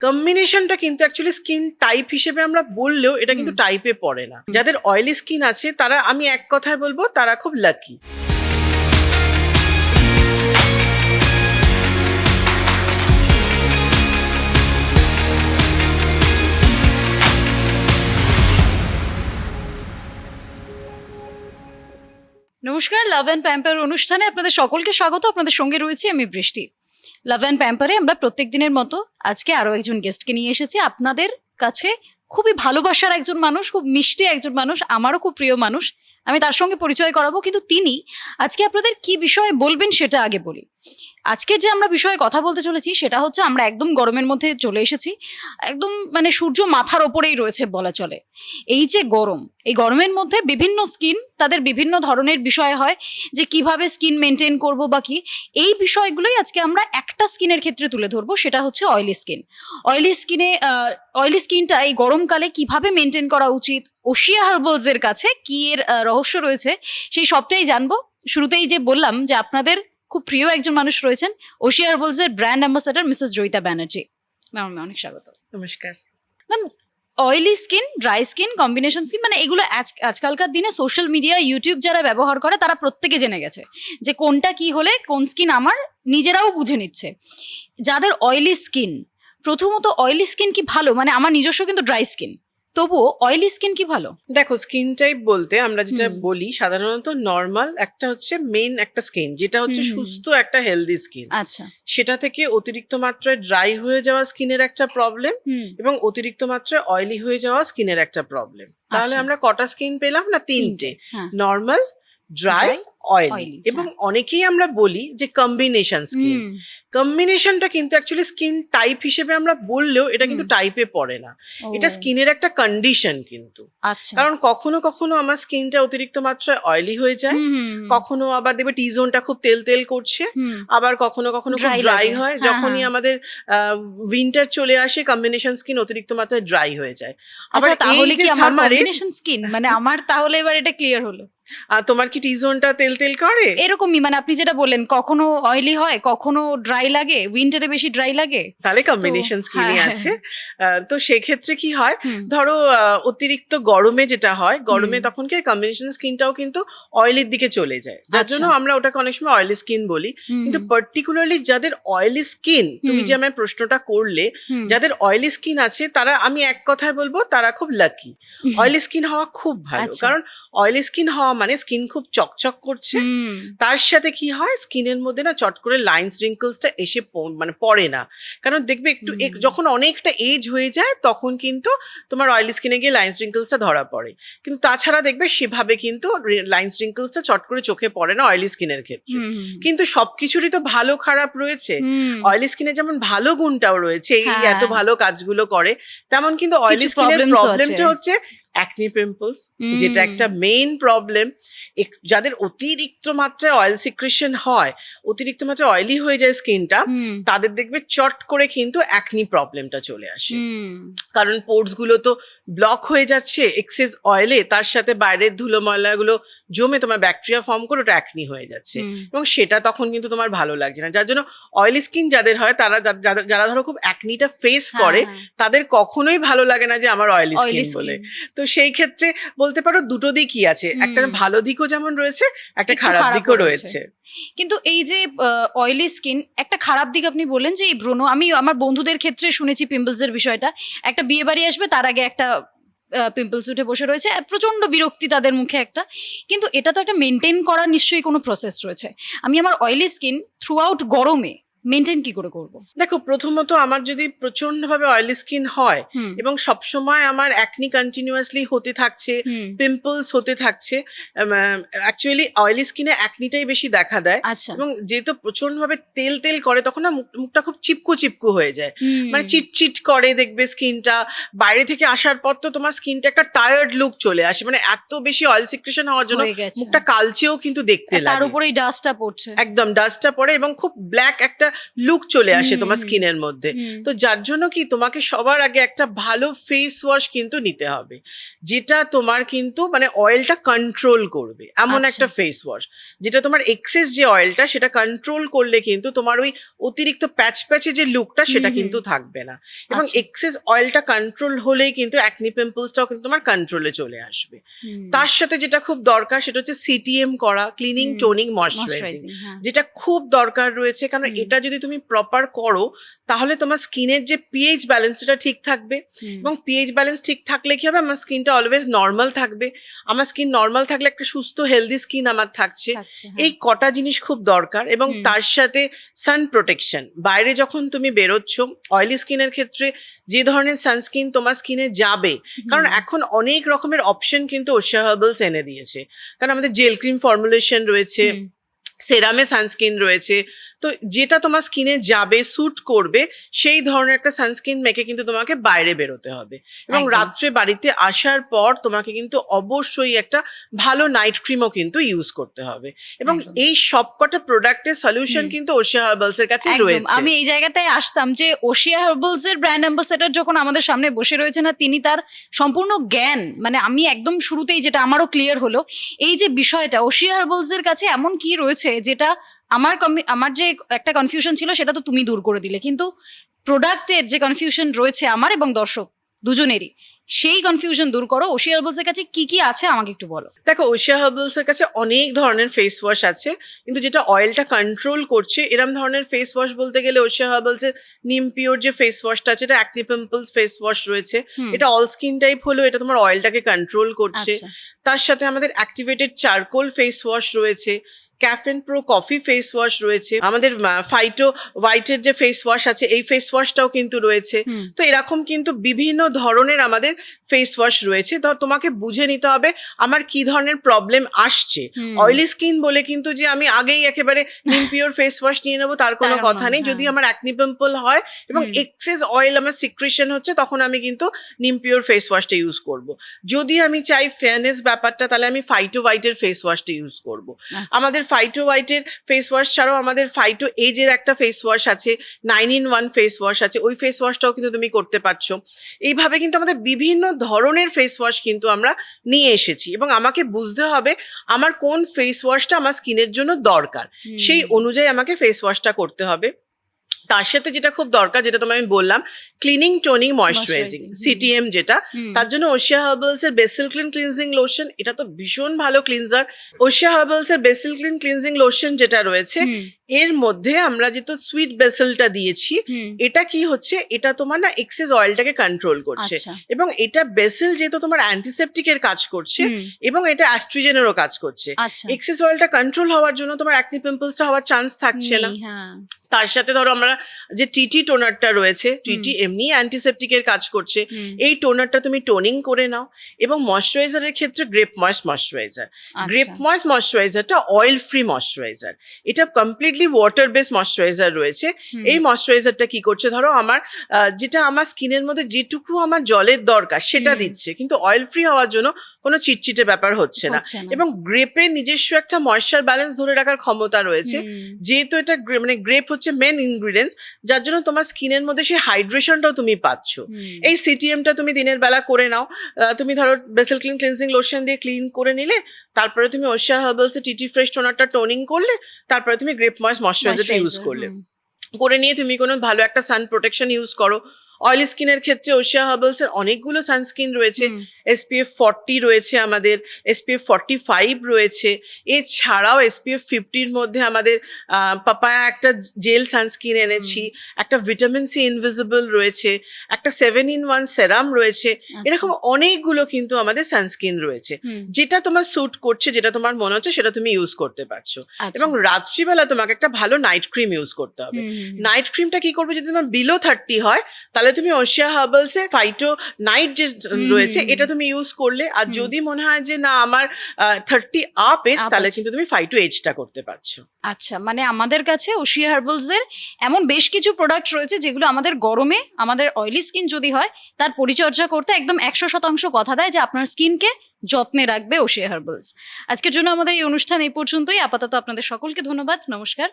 কম্বিনেশনটা কিন্তু actually skin type হিসেবে আমরা বললেও এটা কিন্তু টাইপে পড়ে না। যাদের অয়েলি স্কিন আছে তারা, আমি এক কথায় বলবো, তারা খুব লাকি। নমস্কার, লাভ অ্যান্ড প্যাম্পার অনুষ্ঠানে আপনাদের সকলকে স্বাগত। আপনাদের সঙ্গে রয়েছি আমি বৃষ্টি। লাভ অ্যান্ড প্যাম্পারে আমরা প্রত্যেক দিনের মতো আজকে আরো একজন গেস্টকে নিয়ে এসেছি। আপনাদের কাছে খুবই ভালোবাসার একজন মানুষ, খুব মিষ্টি একজন মানুষ, আমারও খুব প্রিয় মানুষ। আমি তার সঙ্গে পরিচয় করাবো, কিন্তু তিনি আজকে আপনাদের কি বিষয়ে বলবেন সেটা আগে বলি। আজকে যে আমরা বিষয়ে কথা বলতে চলেছি সেটা হচ্ছে, আমরা একদম গরমের মধ্যে চলে এসেছি। একদম মানে সূর্য মাথার ওপরেই রয়েছে বলা চলে। এই যে গরম, এই গরমের মধ্যে বিভিন্ন স্কিন, তাদের বিভিন্ন ধরনের বিষয় হয় যে কিভাবে স্কিন মেনটেন করব বা কি, এই বিষয়গুলোই আজকে আমরা একটা স্কিনের ক্ষেত্রে তুলে ধরবো, সেটা হচ্ছে অয়েলি স্কিন। অয়েলি স্কিনটা এই গরমকালে কিভাবে মেনটেন করা উচিত, ওশিয়া হার্বালস এর কাছে কি এর রহস্য রয়েছে, সেই সবটাই জানবো। শুরুতেই যে বললাম যে আপনাদের খুব প্রিয় একজন মানুষ রয়েছেন, ওশিয়া হার্বালস এর brand ambassador Mrs Joyita Banerjee ma'am. অনেক স্বাগত। নমস্কার ma'am, oily skin, dry skin, combination skin, মানে এগুলো আজকালকার দিনে সোশ্যাল মিডিয়া, ইউটিউব যারা ব্যবহার করে তারা প্রত্যেকে জেনে গেছে যে কোনটা কি হলে কোন স্কিন আমার, নিজেরাও বুঝে নিচ্ছে। যাদের অয়েলি স্কিন, প্রথমত অয়েলি স্কিন কি ভালো? মানে আমার নিজস্ব কিন্তু ড্রাই স্কিন, তবুও অয়েলি স্কিন কি ভালো? দেখো, স্কিন টাইপ বলতে আমরা যেটা বলি সাধারণত নর্মাল একটা হচ্ছে মেইন একটা স্কিন, যেটা হচ্ছে সুস্থ একটা হেলদি স্কিন। আচ্ছা, সেটা থেকে অতিরিক্ত মাত্রায় ড্রাই হয়ে যাওয়া স্কিনের একটা প্রবলেম এবং অতিরিক্ত মাত্রায় অয়েলি হয়ে যাওয়া স্কিনের একটা প্রবলেম। তাহলে আমরা কটা স্কিন পেলাম না? তিনটে। Normal, dry, oily. এবং অনেকেই আমরা বলি যে কম্বিনেশন স্কিন। কম্বিনেশনটা কিন্তু অ্যাকচুয়ালি স্কিন টাইপ হিসেবে আমরা বললেও এটা কিন্তু টাইপে পড়ে না। এটা স্কিনের একটা কন্ডিশন কিন্তু। কারণ কখনো কখনো আমার স্কিনটা অতিরিক্ত মাত্রায় অয়েলি হয়ে যায়, কখনো আবার দেখবে টি জোনটা খুব তেল তেল করছে, আবার কখনো কখনো খুব ড্রাই হয়। যখনই আমাদের উইন্টার চলে আসে, কম্বিনেশন স্কিন অতিরিক্ত মাত্রায় ড্রাই হয়ে যায়। আবার তাহলে কি আমার কম্বিনেশন স্কিন, মানে আমার তাহলে এবার এটা ক্লিয়ার হলো। তোমার কি টি জোনটা তেল তেল করে? এরকমই, মানে আপনি যেটা বললেন, কখনো অয়েলি হয়, কখনো ড্রাই লাগে, উইন্টারে বেশি ড্রাই লাগে, তাহলে কম্বিনেশন স্কিনই আছে। তো সেক্ষেত্রে কি হয়, ধরো অতিরিক্ত গরমে যেটা হয়, গরমে তখন কি কম্বিনেশন স্কিনটাও কিন্তু অয়েলির দিকে চলে যায়, যার জন্য আমরা ওটাকে অনেক সময় অয়েলি স্কিন বলি। কিন্তু পার্টিকুলারলি যাদের অয়েলি স্কিন, তুমি যে আমায় প্রশ্নটা করলে, যাদের অয়েলি স্কিন আছে তারা, আমি এক কথায় বলবো, তারা খুব লাকি। অয়েলি স্কিন হওয়া খুব ভালো, কারণ অয়েলি স্কিন হওয়া মানে স্কিন খুব চকচক করছে, তার সাথে কি হয় স্কিনের মধ্যে না চট করে লাইন্স রিঙ্কলসটা এসে মানে পড়ে না। কারণ দেখবে একটু যখন অনেকটা এজ হয়ে যায় তখন কিন্তু তোমার অয়েলি স্কিনে গিয়ে লাইন্স রিঙ্কলসটা ধরা পড়ে, কিন্তু তাছাড়া দেখবে সেভাবে কিন্তু লাইন্স রিঙ্কলসটা চট করে চোখে পড়ে না অয়েলি স্কিনের ক্ষেত্রে। কিন্তু সবকিছুরই তো ভালো খারাপ রয়েছে। অয়েলি স্কিনে যেমন ভালো গুণটাও রয়েছে, এই এত ভালো কাজগুলো করে, তেমন কিন্তু অয়েলি স্কিনের প্রবলেমটা হচ্ছে অ্যাকনি পিম্পলস, যেটা একটা মেইন প্রবলেম। যাদের অতিরিক্ত মাত্রায় অয়েল সিক্রেশন হয়, অতিরিক্ত মাত্রায় অয়েলি হয়ে যায় স্কিনটা, তাদের দেখবে চট করে কিন্তু অ্যাকনি প্রবলেমটা চলে আসে। কারণ পোর্স গুলো তো ব্লক হয়ে যাচ্ছে এক্সেস অয়েলে, তার সাথে বাইরের ধুলো ময়লাগুলো জমে তোমার ব্যাকটেরিয়া ফর্ম করে ওটা অ্যাকনি হয়ে যাচ্ছে, এবং সেটা তখন কিন্তু তোমার ভালো লাগছে না। যার জন্য অয়েলি স্কিন যাদের হয়, তারা যারা ধরো খুব অ্যাকনিটা ফেস করে, তাদের কখনোই ভালো লাগে না যে আমার অয়েলি স্কিন বলে। তো সেই ক্ষেত্রে বলতে পারো দুটো দিকই আছে, একটা ভালো দিকও যেমন রয়েছে, একটা খারাপ দিকও রয়েছে। কিন্তু এই যে অয়েলি স্কিন, একটা খারাপ দিক আপনি বললেন যে এই ব্রণ, আমি আমার বন্ধুদের ক্ষেত্রে শুনেছি পিম্পলস এর বিষয়টা। একটা বিয়ে বাড়ি আসবে, তার আগে একটা পিম্পলস উঠে বসে রয়েছে, প্রচন্ড বিরক্তি তাদের মুখে একটা। কিন্তু এটা তো একটা মেনটেন করার নিশ্চয়ই কোনো প্রসেস রয়েছে। আমি আমার অয়েলি স্কিন থ্রু আউট গরমে মেনটেন কি করে করব? দেখো, প্রথমত আমার যদি প্রচন্ড ভাবে অয়েলি স্কিন হয় এবং সবসময় আমার অ্যাকনি কন্টিনিউয়াসলি হতে থাকছে, পিম্পলস হতে থাকছে, অ্যাকচুয়ালি অয়েলি স্কিনে অ্যাকনিটাই বেশি দেখা দেয়। এবং যেহেতু প্রচন্ড ভাবে তেল তেল করে, তখন না মুখটা খুব চিপকু চিপকু হয়ে যায়, মানে চিটচিট করে দেখবে স্কিনটা। বাইরে থেকে আসার পর তো তোমার স্কিনটা একটা টায়ার্ড লুক চলে আসে, মানে এত বেশি অয়েল সিক্রেশন হওয়ার জন্য মুখটা কালচেও কিন্তু দেখতে লাগে। তার উপরেই ডাস্টটা পড়ছে, একদম ডাস্টটা পড়ে, এবং খুব ব্ল্যাক একটা লুক চলে আসে তোমার স্কিনের মধ্যে। তো যার জন্য কি তোমাকে সবার আগে একটা ভালো ফেস ওয়াশ কিন্তু নিতে হবে, যেটা তোমার কিন্তু মানে অয়েলটা কন্ট্রোল করবে, এমন একটা ফেস ওয়াশ যেটা তোমার এক্সেস যে অয়েলটা সেটা কন্ট্রোল করলে কিন্তু তোমার ওই অতিরিক্ত প্যাচ প্যাচে যে লুকটা সেটা কিন্তু থাকবে না, এবং এক্সেস অয়েলটা কন্ট্রোল হলেই কিন্তু অ্যাকনি পিম্পলসটাও কিন্তু তোমার কন্ট্রোলে চলে আসবে। তার সাথে যেটা খুব দরকার সেটা হচ্ছে সিটিএম করা, ক্লিনিং টোনিং ময়শ্চারাইজিং, যেটা খুব দরকার রয়েছে। কারণ এটা যদি তুমি প্রপার করো তাহলে তোমার স্কিনের যে পিএইচ ব্যালেন্স সেটা ঠিক থাকবে, এবং পিএইচ ব্যালেন্স ঠিক থাকলে কি হবে, আমার স্কিনটা অলওয়েজ নর্মাল থাকবে। আমার স্কিন নর্মাল থাকলে একটা সুস্থ হেলদি স্কিন আমার থাকছে। এই কটা জিনিস খুব দরকার, এবং তার সাথে সান প্রোটেকশন। বাইরে যখন তুমি বেরোচ্ছ অয়েলি স্কিনের ক্ষেত্রে যে ধরনের সানস্ক্রিন তোমার স্কিনে যাবে, কারণ এখন অনেক রকমের অপশন কিন্তু ওশিয়া হার্বালস এনে দিয়েছে। কারণ আমাদের জেল ক্রিম ফর্মুলেশন রয়েছে, সেরামে সানস্ক্রিন রয়েছে, তো যেটা তোমার স্কিনে যাবে, স্যুট করবে, সেই ধরনের একটা সানস্ক্রিন মেখে কিন্তু তোমাকে বাইরে বেরোতে হবে। এবং রাত্রে বাড়িতে আসার পর তোমাকে কিন্তু অবশ্যই একটা ভালো নাইট ক্রিমও কিন্তু ইউজ করতে হবে, এবং এই সবকটা প্রোডাক্টের সলিউশন কিন্তু ওশিয়া হার্বালস এর কাছে রয়েছে। আমি এই জায়গাটায় আসতাম যে ওশিয়া হার্বালস এর ব্র্যান্ড অ্যাম্বাসেডর যখন আমাদের সামনে বসে রয়েছে না, তিনি তার সম্পূর্ণ জ্ঞান, মানে আমি একদম শুরুতেই যেটা আমারও ক্লিয়ার হলো, এই যে বিষয়টা ওশিয়া হার্বালস এর কাছে এমন কি রয়েছে যেটা আমার যে একটা কনফিউশন ছিল সেটা তো তুমি দূর করে দিলে, কিন্তু প্রোডাক্টের যে কনফিউশন রয়েছে আমার এবং দর্শক দুজনেরই, সেই কনফিউশন দূর করো। ওশিয়া হার্বালস এর কাছে কি কি আছে আমাকে একটু বলো। দেখো, ওশিয়া হার্বালস এর কাছে অনেক ধরনের ফেস ওয়াশ আছে, কিন্তু যেটা অয়েলটা কন্ট্রোল করছে এরম ধরনের ফেস ওয়াশ বলতে গেলে ওশিয়া হার্বালস এর নিম পিওর যে ফেস ওয়াশটা আছে, এটা অ্যাকনি পিম্পলস ফেস ওয়াশ রয়েছে। এটা অল স্কিন টাইপ হলো, এটা তোমার অয়েলটাকে কন্ট্রোল করছে। তার সাথে আমাদের অ্যাক্টিভেটেড চারকোল ফেস ওয়াশ রয়েছে, caffeine pro coffee face wash রয়েছে, আমাদের ফাইটো হোয়াইটের যে ফেস ওয়াশ আছে এই ফেস ওয়াশটাও কিন্তু রয়েছে। তো এরকম কিন্তু বিভিন্ন ধরনের আমাদের ফেস ওয়াশ রয়েছে। তো তোমাকে বুঝে নিতে হবে আমার কি ধরনের প্রবলেম আসছে। অয়েলি স্কিন বলে কিন্তু যে আমি আগেই একেবারে নিম পিওর ফেস ওয়াশ নিয়ে নেবো তার কোনো কথা নেই। যদি আমার অ্যাকনি পিম্পল হয় এবং এক্সেস অয়েল আমার সিক্রেশন হচ্ছে, তখন আমি কিন্তু নিম পিওর ফেস ওয়াশটা ইউজ করব। যদি আমি চাই ফেয়ারনেস ব্যাপারটা, তাহলে আমি ফাইটো হোয়াইটের ফেস ওয়াশটা ইউজ করব। আমাদের ফাইটো হোয়াইটের ফেস ওয়াশ ছাড়াও আমাদের ফাইটো এজের একটা ফেস ওয়াশ আছে, 9-in-1 ফেস ওয়াশ আছে, ওই ফেস ওয়াশটাও কিন্তু তুমি করতে পারছো। এইভাবে কিন্তু আমাদের বিভিন্ন ধরনের ফেস ওয়াশ কিন্তু আমরা নিয়ে এসেছি, এবং আমাকে বুঝতে হবে আমার কোন ফেস ওয়াশটা আমার স্কিনের জন্য দরকার, সেই অনুযায়ী আমাকে ফেস ওয়াশটা করতে হবে। তার সাথে যেটা খুব দরকার, যেটা তোমায় আমি বললাম, ক্লিনিং টোনিং ময়শ্চারাইজিং, সিটিএম, যেটা তার জন্য ওশিয়া হার্বালস এর বেসিল ক্লিন ক্লিনজিং লোশন, এটা তো ভীষণ ভালো ক্লিনজার। ওশিয়া হার্বালস এর বেসিল ক্লিন ক্লিনজিং লোশন যেটা রয়েছে, এর মধ্যে আমরা যেহেতু সুইট বেসেলটা দিয়েছি, এটা কি হচ্ছে, এটা তোমার না এক্সেস অয়েলটাকে কন্ট্রোল করছে, এবং এটা বেসেল যেহেতু তোমার অ্যান্টিসেপটিকের কাজ করছে এবং এটা অ্যাস্ট্রিজেনেরও কাজ করছে। এক্সেস অয়েলটা কন্ট্রোল হওয়ার জন্য তোমার অ্যাকনি পিম্পলসটা হওয়ার চান্স থাকছে না। তার সাথে ধরো আমরা যে টিটি টোনারটা রয়েছে, টিটি এমনি অ্যান্টিসেপটিকের কাজ করছে, এই টোনারটা তুমি টোনিং করে নাও। এবং ময়শ্চারাইজারের ক্ষেত্রে grape moist moisturiser, grape moist ময়শ্চারাইজারটা অয়েল ফ্রি ময়শ্চারাইজার, এটা কমপ্লিটলি ওয়াটার বেস ময়শ্চারাইজার রয়েছে। এই ময়শ্চারাইজারটা কি করছে, ধরো আমার যেটা আমার স্কিনের মধ্যে যেটুকু আমার জলের দরকার সেটা দিচ্ছে, কিন্তু অয়েল ফ্রি হওয়ার জন্য কোনো চিটচিটে ব্যাপার হচ্ছে না। এবং গ্রেপের নিজস্ব একটা ময়েশ্চার ব্যালেন্স ধরে রাখার ক্ষমতা রয়েছে, যেহেতু এটা মানে গ্রেপ হচ্ছে মেন ইনগ্রিডিয়েন্টস, যার জন্য তোমার স্কিনের মধ্যে সেই হাইড্রেশনটাও তুমি পাচ্ছ। এই সিটিএমটা তুমি দিনের বেলা করে নাও, তুমি ধরো বেসেল ক্লিন ক্লিনজিং লোশন দিয়ে ক্লিন করে নিলে, তারপরে তুমি ওশিয়া হার্বালস এর টিটি ফ্রেশ টোনারটা টোনিং করলে, তারপরে তুমি গ্রেপ ময়েস্ট ময়শ্চারাইজারটা ইউজ করলে, করে নিয়ে তুমি কোনো ভালো একটা সান প্রোটেকশন ইউজ করো। অয়েলি স্কিনের ক্ষেত্রে ওশিয়া হার্বালস এর অনেকগুলো সানস্ক্রিন রয়েছে, SPF 40 রয়েছে, আমাদের SPF 45 রয়েছে, এছাড়াও SPF 50-র মধ্যে আমাদের পাপায়া একটা জেল সানস্ক্রিন এনেছি, একটা ভিটামিন সি ইনভিজিবল রয়েছে, একটা 7-in-1 সেরাম রয়েছে। এরকম অনেকগুলো কিন্তু আমাদের সানস্ক্রিন রয়েছে, যেটা তোমার স্যুট করছে, যেটা তোমার মনে হচ্ছে সেটা তুমি ইউজ করতে পারছো। এবং রাত্রিবেলা তোমাকে একটা ভালো নাইট ক্রিম ইউজ করতে হবে। নাইট ক্রিমটা কি করবে, যদি তোমার বিলো 30 হয় তাহলে তুমি ওশিয়া হার্বালস এর ফাইটো নাইট যে রয়েছে এটা তুমি ইউজ করলে, আর যদি মনে হয় যে না আমার 30 আপ এজ, তাহলে কিন্তু তুমি ফাইটো এজটা করতে পারছো। আচ্ছা, মানে আমাদের কাছে ওশিয়া হার্বালস এর এমন বেশ কিছু প্রোডাক্ট রয়েছে যেগুলো আমাদের গরমে, আমাদের অয়েলি স্কিন যদি হয় তার পরিচর্যা করতে একদম 100% কথা দেয় যে আপনার স্কিনকে যত্নে রাখবে ওশিয়া হার্বালস। আজকের জন্য আমাদের এই অনুষ্ঠান এই পর্যন্তই। আপাতত আপনাদের সকলকে ধন্যবাদ। নমস্কার।